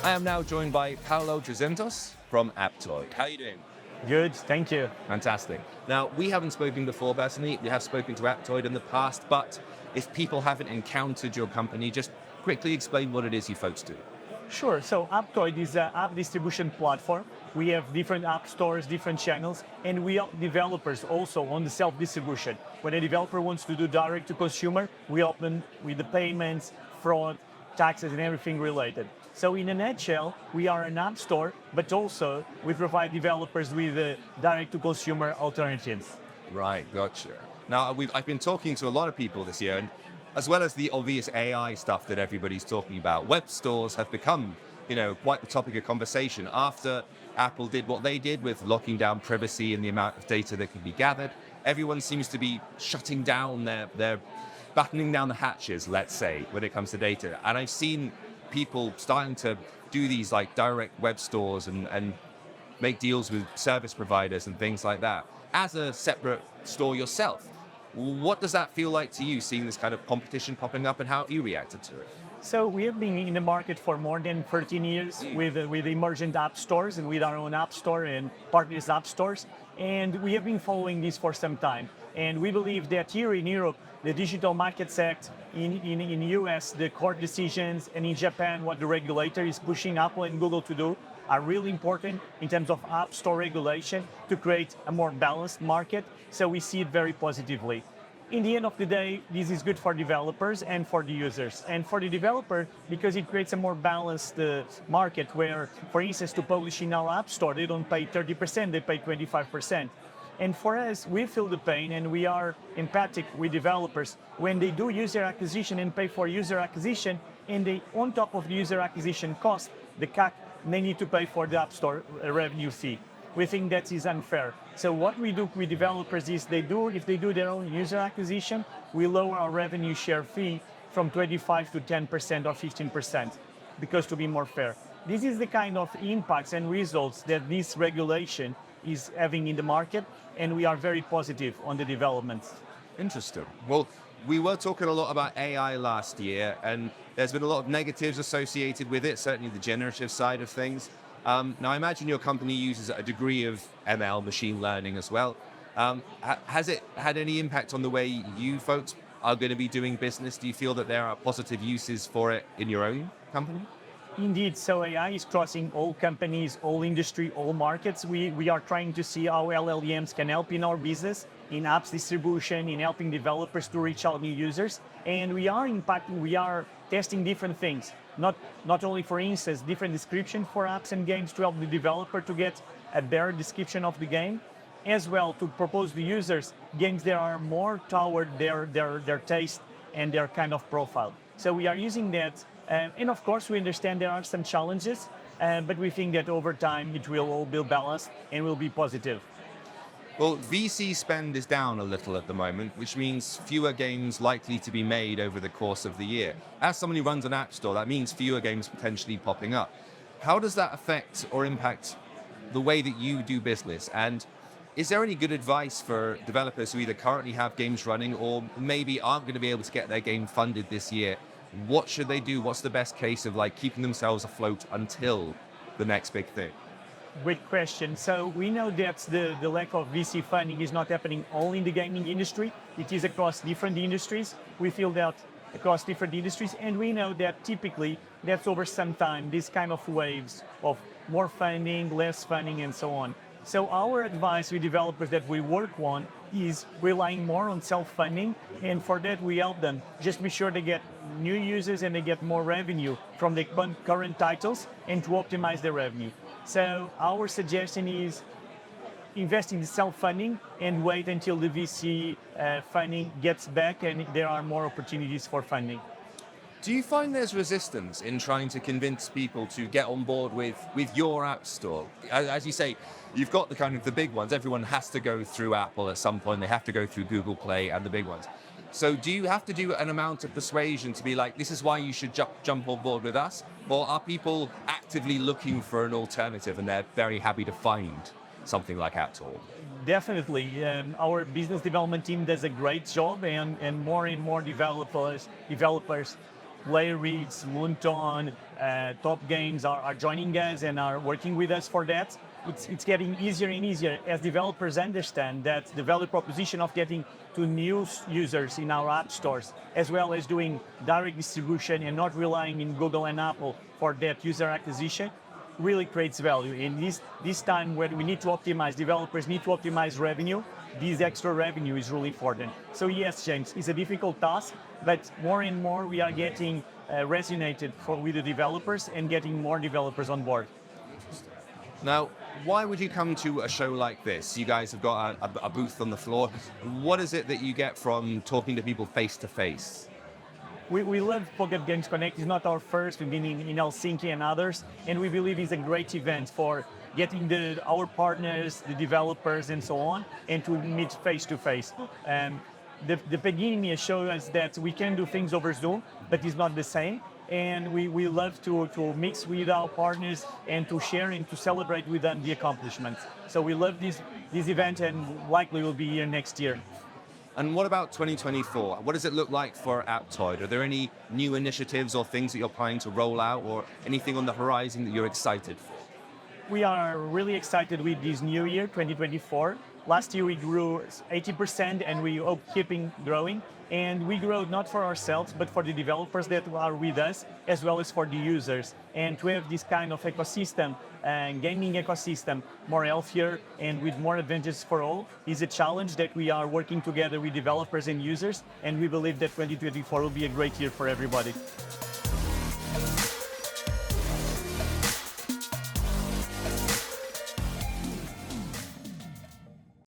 I am now joined by Paolo Trezentos from Aptoide. How are you doing? Good, thank you. Fantastic. Now, we haven't spoken before personally. We have spoken to Aptoide in the past, but if people haven't encountered your company, just quickly explain what it is you folks do. Sure, so Aptoide is an app distribution platform. We have different app stores, different channels, and we help developers also on the self-distribution. When a developer wants to do direct to consumer, we help them with the payments, fraud, taxes, and everything related. So in a nutshell, we are an app store, but also we provide developers with direct to consumer alternatives. Right, gotcha. Now, I've been talking to a lot of people this year, and as well as the obvious AI stuff that everybody's talking about, web stores have become, quite the topic of conversation after Apple did what they did with locking down privacy and the amount of data that can be gathered. Everyone seems to be shutting down their battening down the hatches, let's say, when it comes to data. And I've seen people starting to do these like direct web stores and make deals with service providers and things like that as a separate store yourself. What does that feel like to you, seeing this kind of competition popping up, and how have you reacted to it? So we have been in the market for more than 13 years with emergent app stores and with our own app store and partners app stores. And we have been following this for some time. And we believe that here in Europe, the Digital Markets Act, in US, the court decisions, and in Japan, what the regulator is pushing Apple and Google to do are really important in terms of app store regulation to create a more balanced market. So we see it very positively. In the end of the day, this is good for developers and for the users. And for the developer, because it creates a more balanced market where, for instance, to publish in our app store, they don't pay 30%, they pay 25%. And for us, we feel the pain and we are empathic with developers when they do user acquisition and pay for user acquisition, and they, on top of the user acquisition cost, the CAC, they need to pay for the App Store revenue fee. We think that is unfair. So what we do with developers is if they do their own user acquisition, we lower our revenue share fee from 25 to 10% or 15%, because to be more fair. This is the kind of impacts and results that this regulation is having in the market, and we are very positive on the developments. Interesting. Well, we were talking a lot about AI last year, and there's been a lot of negatives associated with it, certainly the generative side of things. Now, I imagine your company uses a degree of ML, machine learning as well. Has it had any impact on the way you folks are going to be doing business? Do you feel that there are positive uses for it in your own company? Indeed, so AI is crossing all companies, all industry, all markets. We are trying to see how LLMs can help in our business, in apps distribution, in helping developers to reach out new users. And we are testing different things. Not only, for instance, different description for apps and games to help the developer to get a better description of the game, as well to propose to users games that are more toward their taste and their kind of profile. So we are using that. And of course, we understand there are some challenges, but we think that over time it will all be balanced and will be positive. Well, VC spend is down a little at the moment, which means fewer games likely to be made over the course of the year. As someone who runs an app store, that means fewer games potentially popping up. How does that affect or impact the way that you do business? And is there any good advice for developers who either currently have games running or maybe aren't going to be able to get their game funded this year? What should they do? What's the best case of keeping themselves afloat until the next big thing? Great question. So we know that the lack of VC funding is not happening only in the gaming industry. It is across different industries. We feel that across different industries, and we know that typically that's over some time, these kind of waves of more funding, less funding, and so on. So our advice with developers that we work on is relying more on self-funding, and for that we help them. Just be sure they get new users and they get more revenue from the current titles and to optimize their revenue. So our suggestion is invest in self-funding and wait until the VC funding gets back and there are more opportunities for funding. Do you find there's resistance in trying to convince people to get on board with your app store? As you say, you've got the big ones. Everyone has to go through Apple at some point. They have to go through Google Play and the big ones. So do you have to do an amount of persuasion to be like, this is why you should jump on board with us? Or are people actively looking for an alternative and they're very happy to find something like Aptoide? Definitely. Our business development team does a great job, and more developers Player Reads, Moonton, Top Games are joining us and are working with us for that. It's getting easier and easier as developers understand that the value proposition of getting to new users in our app stores, as well as doing direct distribution and not relying in Google and Apple for that user acquisition, really creates value. In this time when we need to optimize, developers need to optimize revenue, this extra revenue is really important. So yes, James, it's a difficult task, but more and more we are getting resonated with the developers and getting more developers on board. Now, why would you come to a show like this? You guys have got a booth on the floor. What is it that you get from talking to people face to face? We love Pocket Games Connect. It's not our first. We've been in Helsinki and others, and we believe it's a great event for getting our partners, the developers, and so on, and to meet face to face. The beginning showed us that we can do things over Zoom, but it's not the same. And we love to mix with our partners and to share and to celebrate with them the accomplishments. So we love this event and likely will be here next year. And what about 2024? What does it look like for Aptoide? Are there any new initiatives or things that you're planning to roll out or anything on the horizon that you're excited for? We are really excited with this new year, 2024. Last year we grew 80% and we hope keeping growing. And we grow not for ourselves, but for the developers that are with us, as well as for the users. And to have this kind of ecosystem, gaming ecosystem, more healthier and with more advantages for all, is a challenge that we are working together with developers and users. And we believe that 2024 will be a great year for everybody.